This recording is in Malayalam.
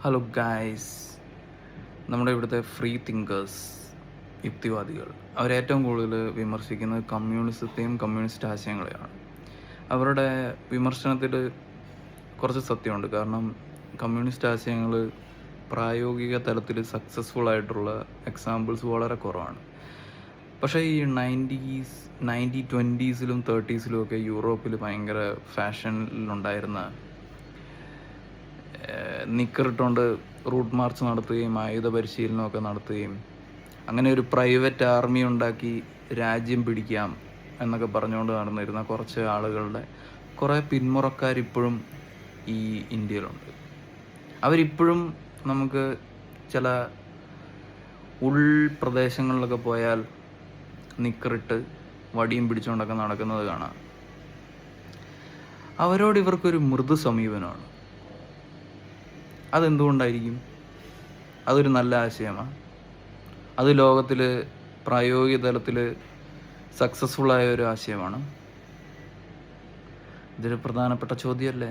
ഹലോ ഗായ്സ്, നമ്മുടെ ഇവിടുത്തെ ഫ്രീ തിങ്കേഴ്സ്, യുക്തിവാദികൾ അവരേറ്റവും കൂടുതൽ വിമർശിക്കുന്നത് കമ്മ്യൂണിസത്തെയും കമ്മ്യൂണിസ്റ്റ് ആശയങ്ങളെയാണ്. അവരുടെ വിമർശനത്തിൽ കുറച്ച് സത്യമുണ്ട്. കാരണം കമ്മ്യൂണിസ്റ്റ് ആശയങ്ങൾ പ്രായോഗിക തലത്തിൽ സക്സസ്ഫുൾ ആയിട്ടുള്ള എക്സാമ്പിൾസ് വളരെ കുറവാണ്. പക്ഷേ ഈ 1920s-ലും 30s-ലും ഒക്കെ യൂറോപ്പിൽ ഭയങ്കര ഫാഷനിലുണ്ടായിരുന്ന നിക്കറിട്ടുകൊണ്ട് റൂട്ട് മാർച്ച് നടത്തുകയും ആയുധ പരിശീലനമൊക്കെ നടത്തുകയും അങ്ങനെ ഒരു പ്രൈവറ്റ് ആർമി ഉണ്ടാക്കി രാജ്യം പിടിക്കാം എന്നൊക്കെ പറഞ്ഞുകൊണ്ട് നടന്നിരുന്ന കുറച്ച് ആളുകളുടെ കുറേ പിന്മുറക്കാരിപ്പോഴും ഈ ഇന്ത്യയിലുണ്ട്. അവരിപ്പോഴും നമുക്ക് ചില ഉൾപ്രദേശങ്ങളിലൊക്കെ പോയാൽ നിക്കറിട്ട് വടിയും പിടിച്ചുകൊണ്ടൊക്കെ നടക്കുന്നത് കാണാം. അവരോട് ഇവർക്കൊരു മൃദു സമീപനമാണ്. അതെന്തുകൊണ്ടായിരിക്കും? അതൊരു നല്ല ആശയമാണ്. അത് ലോകത്തിൽ പ്രായോഗിക തലത്തിൽ സക്സസ്ഫുള്ളായ ഒരു ആശയമാണ്. ഇതൊരു പ്രധാനപ്പെട്ട ചോദ്യമല്ലേ?